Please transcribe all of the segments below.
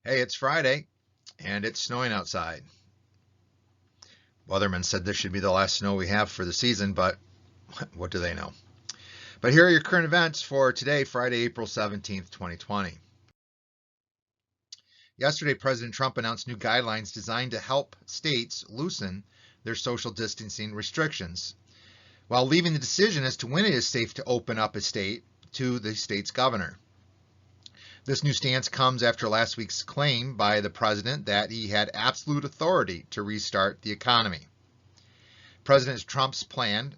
Hey, it's Friday and it's snowing outside. Weathermen said this should be the last snow we have for the season, but what do they know? But here are your current events for today, Friday, April 17th, 2020. Yesterday, President Trump announced new guidelines designed to help states loosen their social distancing restrictions, while leaving the decision as to when it is safe to open up a state to the state's governor. This new stance comes after last week's claim by the president that he had absolute authority to restart the economy. President Trump's plan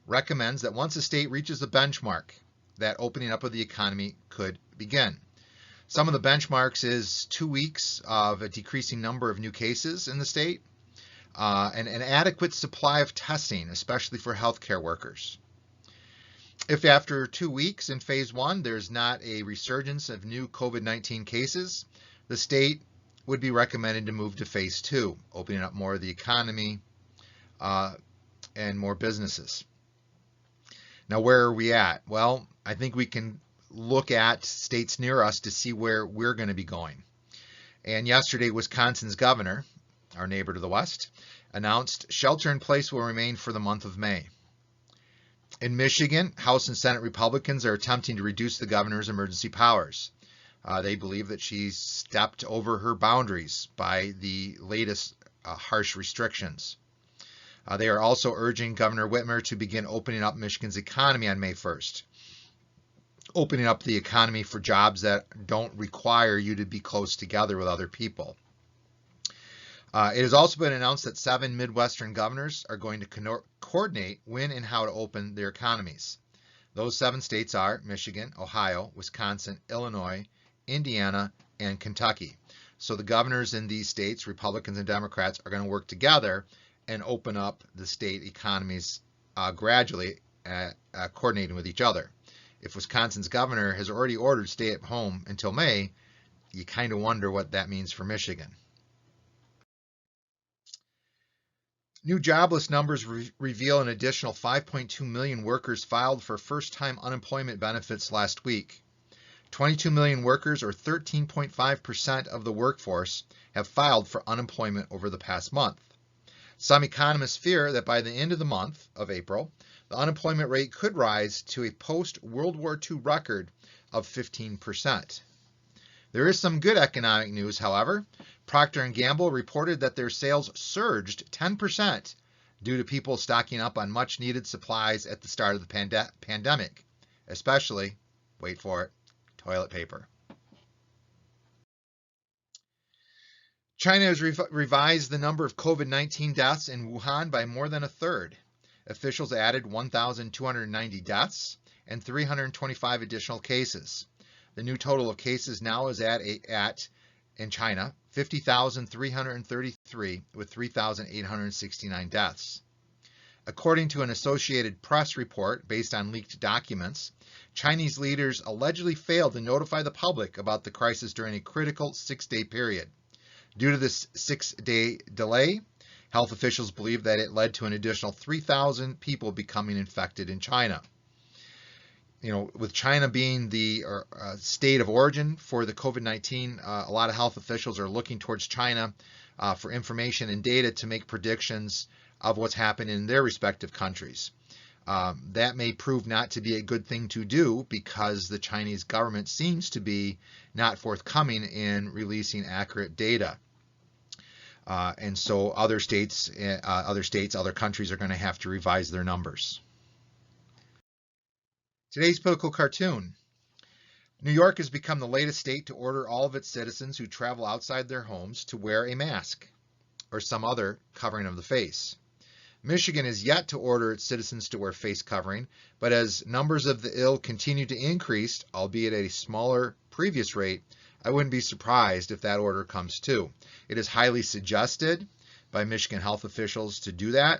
recommends that once a state reaches a benchmark, that opening up of the economy could begin. Some of the benchmarks is 2 weeks of a decreasing number of new cases in the state, and an adequate supply of testing, especially for healthcare workers. If after 2 weeks in phase one there's not a resurgence of new COVID-19 cases, the state would be recommended to move to phase two, opening up more of the economy and more businesses. Now, where are we at? Well, I think we can look at states near us to see where we're going to be going. And yesterday, Wisconsin's governor, our neighbor to the west, announced shelter in place will remain for the month of May. In Michigan, House and Senate Republicans are attempting to reduce the governor's emergency powers. They believe that she stepped over her boundaries by the latest harsh restrictions. They are also urging Governor Whitmer to begin opening up Michigan's economy on May 1st, opening up the economy for jobs that don't require you to be close together with other people. It has also been announced that 7 Midwestern governors are going to coordinate when and how to open their economies. Those 7 states are Michigan, Ohio, Wisconsin, Illinois, Indiana, and Kentucky. So the governors in these states, Republicans and Democrats, are going to work together and open up the state economies gradually, coordinating with each other. If Wisconsin's governor has already ordered stay at home until May, you kind of wonder what that means for Michigan. New jobless numbers reveal an additional 5.2 million workers filed for first-time unemployment benefits last week. 22 million workers, or 13.5% of the workforce, have filed for unemployment over the past month. Some economists fear that by the end of the month of April, the unemployment rate could rise to a post-World War II record of 15%. There is some good economic news, however. Procter & Gamble reported that their sales surged 10% due to people stocking up on much-needed supplies at the start of the pandemic, especially, wait for it, toilet paper. China has revised the number of COVID-19 deaths in Wuhan by more than a third. Officials added 1,290 deaths and 325 additional cases. The new total of cases now is in China, 50,333 with 3,869 deaths. According to an Associated Press report based on leaked documents, Chinese leaders allegedly failed to notify the public about the crisis during a critical 6-day period. Due to this 6-day delay, health officials believe that it led to an additional 3,000 people becoming infected in China. With China being the state of origin for the COVID-19, a lot of health officials are looking towards China for information and data to make predictions of what's happening in their respective countries. That may prove not to be a good thing to do because the Chinese government seems to be not forthcoming in releasing accurate data. And so other countries are going to have to revise their numbers. Today's political cartoon. New York has become the latest state to order all of its citizens who travel outside their homes to wear a mask or some other covering of the face. Michigan is yet to order its citizens to wear face covering, but as numbers of the ill continue to increase, albeit at a smaller previous rate, I wouldn't be surprised if that order comes too. It is highly suggested by Michigan health officials to do that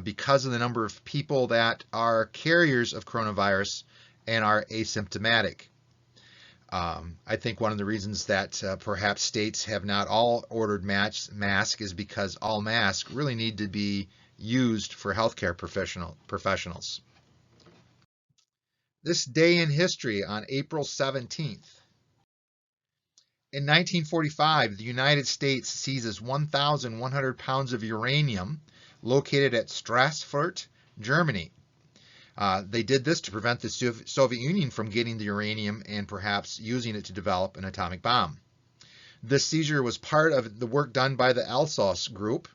because of the number of people that are carriers of coronavirus and are asymptomatic. I think one of the reasons that perhaps states have not all ordered masks is because all masks really need to be used for healthcare professionals. This day in history on April 17th, In 1945, the United States seizes 1,100 pounds of uranium located at Strassfurt, Germany. They did this to prevent the Soviet Union from getting the uranium and perhaps using it to develop an atomic bomb. This seizure was part of the work done by the Alsos Group.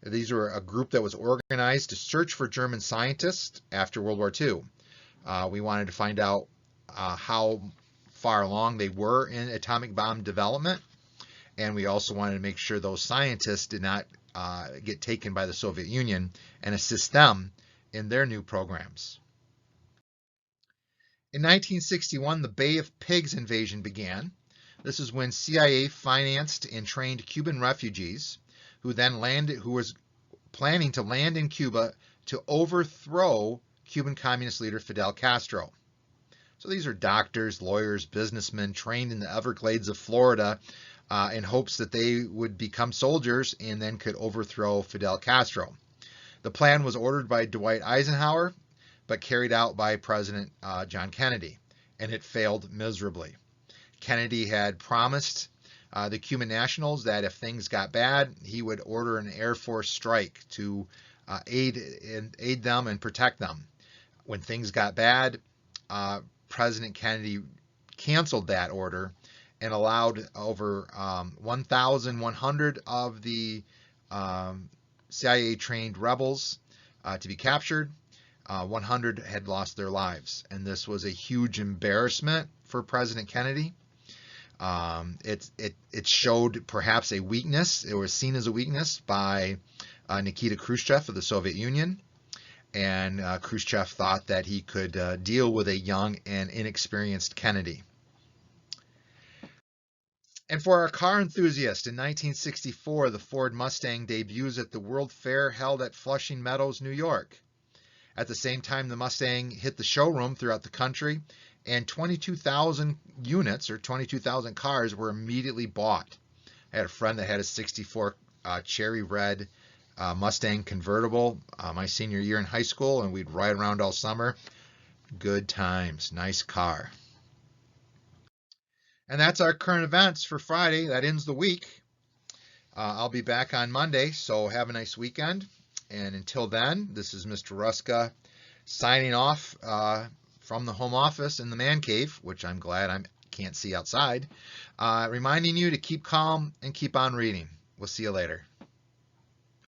These were a group that was organized to search for German scientists after World War II. We wanted to find out how far along they were in atomic bomb development, and we also wanted to make sure those scientists did not get taken by the Soviet Union and assist them in their new programs. In 1961, the Bay of Pigs invasion began. This is when CIA financed and trained Cuban refugees who was planning to land in Cuba to overthrow Cuban Communist leader Fidel Castro. So these are doctors, lawyers, businessmen trained in the Everglades of Florida in hopes that they would become soldiers and then could overthrow Fidel Castro. The plan was ordered by Dwight Eisenhower, but carried out by President John Kennedy, and it failed miserably. Kennedy had promised the Cuban nationals that if things got bad, he would order an Air Force strike to aid them and protect them. When things got bad, President Kennedy canceled that order and allowed over 1,100 of the CIA-trained rebels to be captured. 100 had lost their lives, and this was a huge embarrassment for President Kennedy. It showed perhaps a weakness. It was seen as a weakness by Nikita Khrushchev of the Soviet Union, and Khrushchev thought that he could deal with a young and inexperienced Kennedy. And for our car enthusiast, in 1964, the Ford Mustang debuts at the World Fair held at Flushing Meadows, New York. At the same time, the Mustang hit the showroom throughout the country, and 22,000 units, or 22,000 cars, were immediately bought. I had a friend that had a 64 cherry red Mustang convertible my senior year in high school, and we'd ride around all summer. Good times. Nice car. And that's our current events for Friday. That ends the week. I'll be back on Monday, so have a nice weekend. And until then, this is Mr. Ruska signing off from the home office in the man cave, which I'm glad I can't see outside, reminding you to keep calm and keep on reading. We'll see you later.